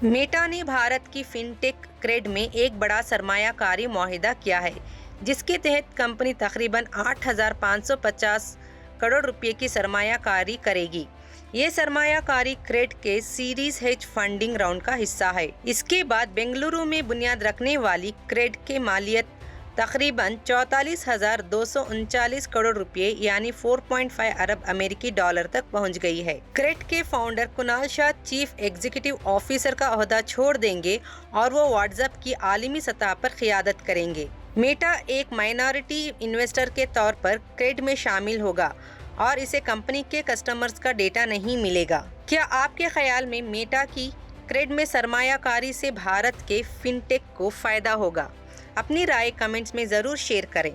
Meta ने भारत की fintech crate में एक बड़ा सरमायाकारी मुआहिदा किया है, जिसके तहत कंपनी तकरीबन 8,550 करोड़ रुपए की सरमायाकारी करेगी। ये सरमायाकारी क्रेड के सीरीज एच फंडिंग राउंड का हिस्सा है। इसके बाद बेंगलुरु में बुनियाद रखने वाली क्रेड के मालियत तकरीबन 44,239 करोड़ रुपए यानी 4.5 अरब अमेरिकी डॉलर तक पहुंच गई है। क्रेड के founder Kunal Shah chief executive officer का ओहदा छोड़ देंगे और वो व्हाट्सएप की आलमी सतह पर क़ियादत करेंगे। मेटा एक माइनॉरिटी इन्वेस्टर के तौर पर क्रेड में शामिल होगा और इसे कंपनी के कस्टमर्स का डेटा नहीं मिलेगा। क्या आपके ख्याल में मेटा की क्रेड में सरमायाकारी से भारत के फिनटेक को फायदा होगा? अपनी राय कमेंट्स में ज़रूर शेयर करें।